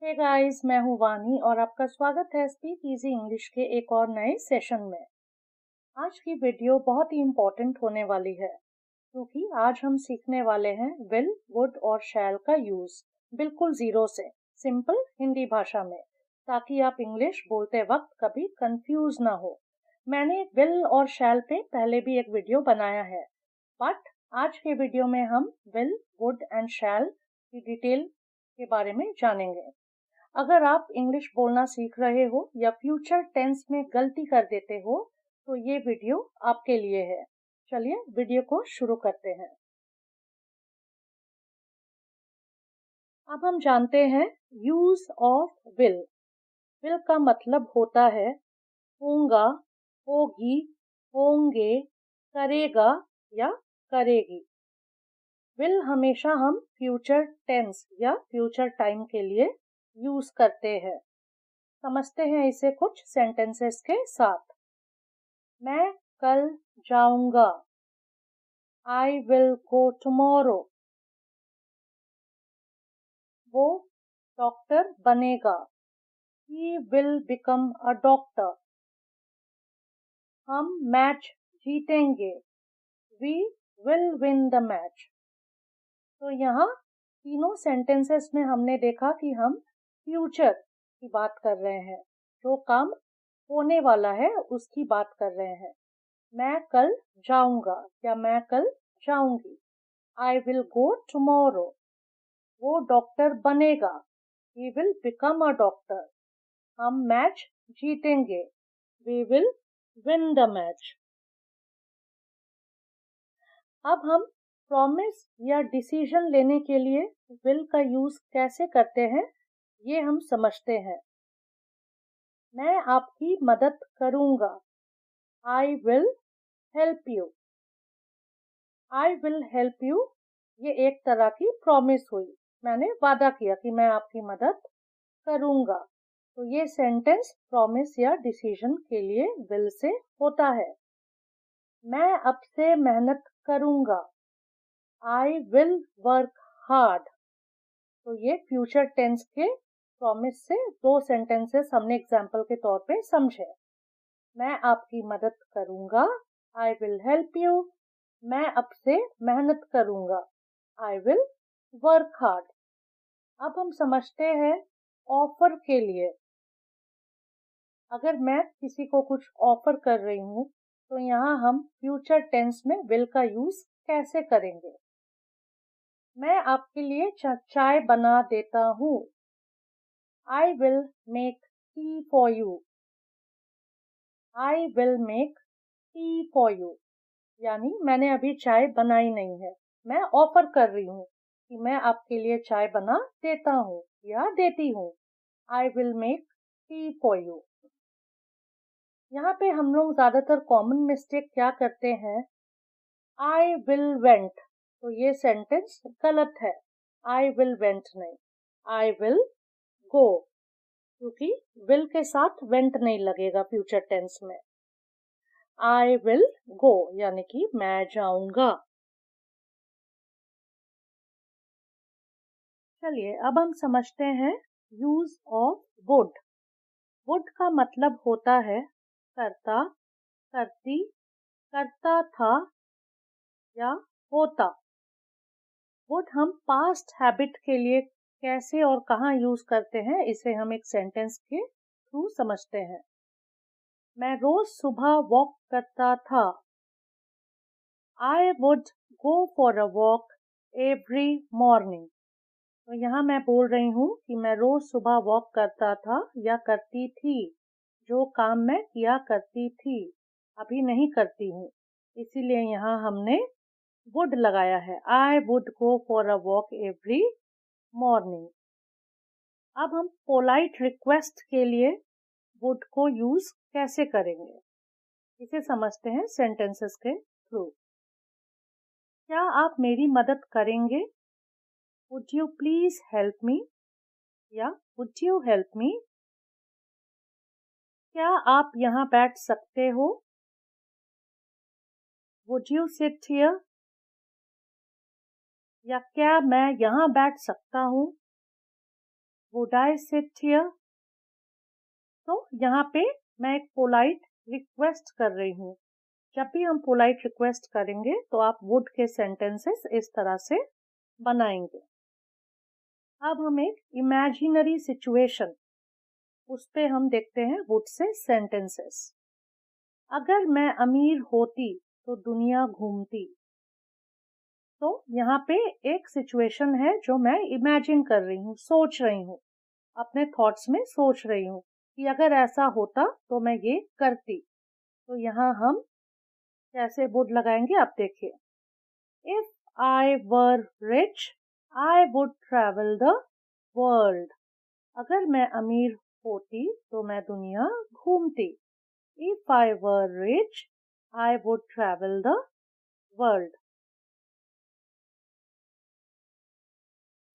Hey guys, मैं हूँ वानी और आपका स्वागत है स्पीक इजी इंग्लिश के एक और नए सेशन में। आज की वीडियो बहुत ही इम्पोर्टेंट होने वाली है क्योंकि आज हम सीखने वाले हैं विल, वुड और शैल का यूज बिल्कुल जीरो से, सिंपल हिंदी भाषा में, ताकि आप इंग्लिश बोलते वक्त कभी कंफ्यूज ना हो। मैंने विल और शैल पे पहले भी एक वीडियो बनाया है, बट आज के वीडियो में हम विल, वुड एंड शैल की डिटेल के बारे में जानेंगे। अगर आप इंग्लिश बोलना सीख रहे हो या फ्यूचर टेंस में गलती कर देते हो तो ये वीडियो आपके लिए है। चलिए वीडियो को शुरू करते हैं। अब हम जानते हैं यूज ऑफ विल। विल का मतलब होता है होगा, होगी, होंगे, करेगा या करेगी। विल हमेशा हम फ्यूचर टेंस या फ्यूचर टाइम के लिए यूज करते हैं। समझते हैं इसे कुछ सेंटेंसेस के साथ। मैं कल जाऊंगा। I will go tomorrow. वो डॉक्टर बनेगा। He will become a doctor. हम मैच जीतेंगे। We will win the match. तो यहाँ तीनों सेंटेंसेस में हमने देखा कि हम फ्यूचर की बात कर रहे हैं, जो काम होने वाला है उसकी बात कर रहे हैं। मैं कल जाऊंगा या मैं कल जाऊंगी। I will go tomorrow. वो डॉक्टर बनेगा। He will become a doctor. हम मैच जीतेंगे। We will win the match. अब हम प्रॉमिस या डिसीजन लेने के लिए विल का यूज कैसे करते हैं ये हम समझते हैं। मैं आपकी मदद करूंगा। I will help you. I will help you ये एक तरह की प्रॉमिस हुई। मैंने वादा किया कि मैं आपकी मदद करूंगा। तो ये सेंटेंस प्रॉमिस या डिसीजन के लिए विल से होता है। मैं अब से मेहनत करूंगा। I will work hard. तो ये फ्यूचर टेंस के प्रॉमिस से दो सेंटेंसेस हमने एग्जाम्पल के तौर पे समझे। मैं आपकी मदद करूंगा। I will help you. मैं अब से मेहनत करूंगा। I will work hard. अब हम समझते हैं ऑफर के लिए। अगर मैं किसी को कुछ ऑफर कर रही हूँ तो यहाँ हम फ्यूचर टेंस में विल का यूज कैसे करेंगे। मैं आपके लिए चाय बना देता हूँ। I will make tea for you. I will make tea for you यानी मैंने अभी चाय बनाई नहीं है, मैं ऑफर कर रही हूँ कि मैं आपके लिए चाय बना देता हूँ या देती हूँ। I will make tea for you. यहाँ पे हम लोग ज्यादातर कॉमन मिस्टेक क्या करते हैं, आई विल वेंट। तो ये सेंटेंस गलत है। आई विल वेंट नहीं, आई विल गो, क्योंकि विल के साथ वेंट नहीं लगेगा फ्यूचर टेंस में। आई विल गो यानी कि मैं जाऊंगा। चलिए अब हम समझते हैं यूज ऑफ वुड। वुड का मतलब होता है करता, करती, करता था या होता। वुड हम पास्ट हैबिट के लिए कैसे और कहाँ यूज करते हैं इसे हम एक सेंटेंस के थ्रू समझते हैं। मैं रोज सुबह वॉक करता था। I would go for a walk every morning. तो यहाँ मैं बोल रही हूँ कि मैं रोज सुबह वॉक करता था या करती थी। जो काम मैं किया करती थी, अभी नहीं करती हूँ, इसीलिए यहाँ हमने वुड लगाया है। I would go for a walk every morning. अब हम पोलाइट रिक्वेस्ट के लिए वुड को यूज कैसे करेंगे इसे समझते हैं सेंटेंसेस के थ्रू। क्या आप मेरी मदद करेंगे। Would you please help me या वुड यू हेल्प मी। क्या आप यहाँ बैठ सकते हो। Would you sit here. या क्या मैं यहाँ बैठ सकता हूँ। Would I sit here. तो यहाँ पे मैं एक पोलाइट रिक्वेस्ट कर रही हूँ। जब भी हम पोलाइट रिक्वेस्ट करेंगे तो आप वुड के सेंटेंसेस इस तरह से बनाएंगे। अब हम एक इमेजिनरी सिचुएशन, उस पे हम देखते हैं वुड से सेंटेंसेस। अगर मैं अमीर होती तो दुनिया घूमती। तो यहाँ पे एक सिचुएशन है जो मैं इमेजिन कर रही हूँ, सोच रही हूँ, अपने थॉट्स में सोच रही हूँ कि अगर ऐसा होता तो मैं ये करती। तो यहाँ हम कैसे वुड लगाएंगे आप देखिए। If I were rich I would travel the world. अगर मैं अमीर होती तो मैं दुनिया घूमती। If I were rich I would travel the world.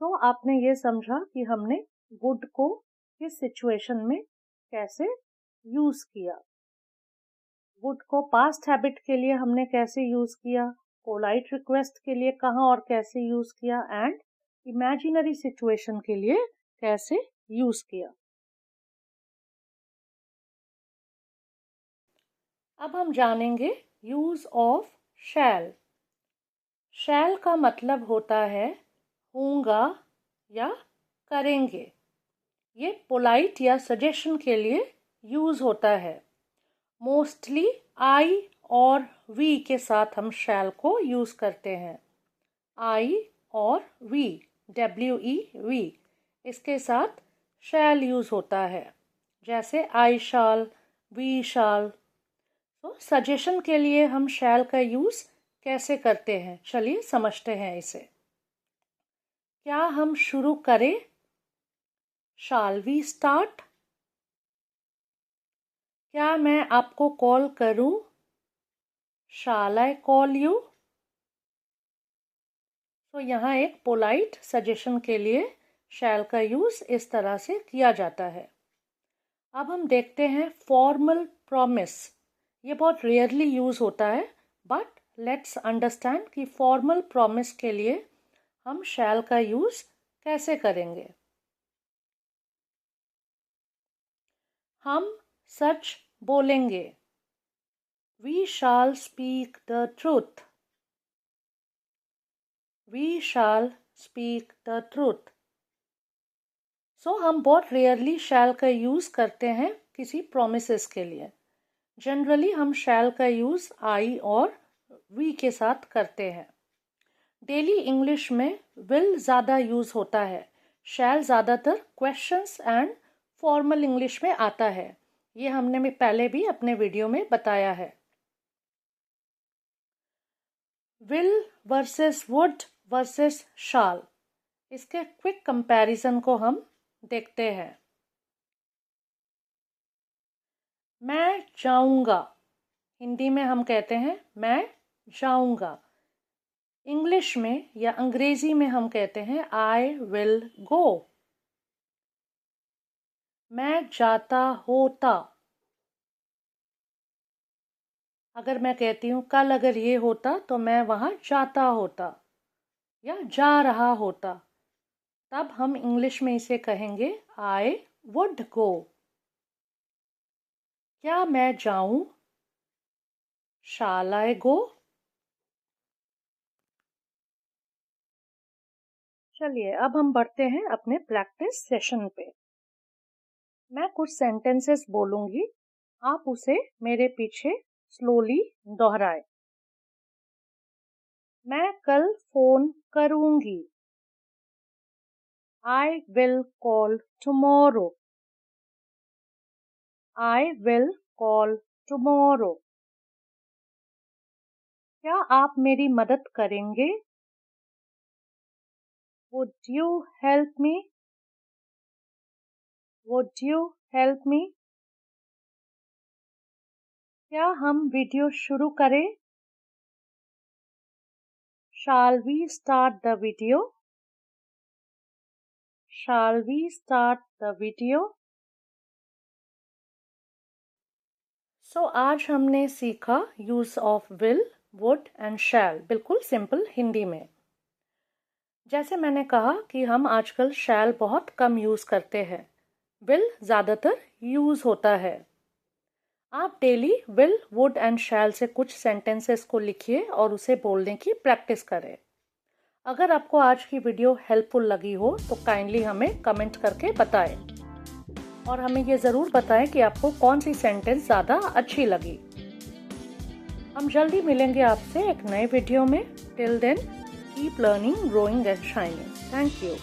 तो आपने ये समझा कि हमने वुड को किस सिचुएशन में कैसे यूज किया। वुड को पास्ट हैबिट के लिए हमने कैसे यूज किया, पोलाइट रिक्वेस्ट के लिए कहाँ और कैसे यूज किया, एंड इमेजिनरी सिचुएशन के लिए कैसे यूज किया। अब हम जानेंगे यूज ऑफ शैल। शैल का मतलब होता है होगा या करेंगे। ये पोलाइट या सजेशन के लिए यूज होता है। मोस्टली आई और वी के साथ हम शैल को यूज करते हैं। आई और वी, WEV, इसके साथ शैल यूज होता है। जैसे आई शाल, वी शाल। तो सजेशन के लिए हम शैल का यूज कैसे करते हैं, चलिए समझते हैं इसे। क्या हम शुरू करें? Shall we start? क्या मैं आपको कॉल करूं? Shall I call you? तो यहाँ एक पोलाइट सजेशन के लिए शैल का यूज इस तरह से किया जाता है। अब हम देखते हैं फॉर्मल प्रॉमिस। ये बहुत रेयरली यूज होता है, बट लेट्स अंडरस्टैंड कि फॉर्मल प्रॉमिस के लिए हम शैल का यूज कैसे करेंगे। हम सच बोलेंगे। We shall speak the truth. We shall speak the truth. So हम बहुत रेयरली शैल का यूज करते हैं किसी प्रोमिसेस के लिए। जनरली हम शैल का यूज आई और वी के साथ करते हैं। डेली इंग्लिश में विल ज़्यादा यूज होता है। शैल ज़्यादातर क्वेश्चंस एंड फॉर्मल इंग्लिश में आता है। ये हमने पहले भी अपने वीडियो में बताया है। विल वर्सेस वुड वर्सेस शाल, इसके क्विक कंपैरिजन को हम देखते हैं। मैं जाऊंगा, हिंदी में हम कहते हैं मैं जाऊंगा। इंग्लिश में या अंग्रेजी में हम कहते हैं आई विल गो। मैं जाता होता, अगर मैं कहती हूँ कल अगर ये होता तो मैं वहां जाता होता या जा रहा होता, तब हम इंग्लिश में इसे कहेंगे आई वुड गो। क्या मैं जाऊं? शाल आई गो? चलिए अब हम बढ़ते हैं अपने प्रैक्टिस सेशन पे। मैं कुछ सेंटेंसेस बोलूंगी, आप उसे मेरे पीछे स्लोली दोहराए। मैं कल फोन करूंगी। I will call tomorrow. I will call tomorrow. क्या आप मेरी मदद करेंगे? Would you help me? Would you help me? क्या हम वीडियो शुरू करें? Shall we start the video? Shall we start the video? So आज हमने सीखा use of will, would and shall, बिल्कुल सिंपल हिंदी में। जैसे मैंने कहा कि हम आजकल शैल बहुत कम यूज़ करते हैं, विल ज़्यादातर यूज़ होता है। आप daily will, would and shall से कुछ सेंटेंसेस को लिखिए और उसे बोलने की प्रैक्टिस करें। अगर आपको आज की वीडियो हेल्पफुल लगी हो तो काइंडली हमें कमेंट करके बताएं और हमें ये ज़रूर बताएं कि आपको कौन सी सेंटेंस ज़्यादा अच्छी लगी। हम जल्दी मिलेंगे आपसे एक नए वीडियो में। Till then, keep learning, growing and shining. Thank you.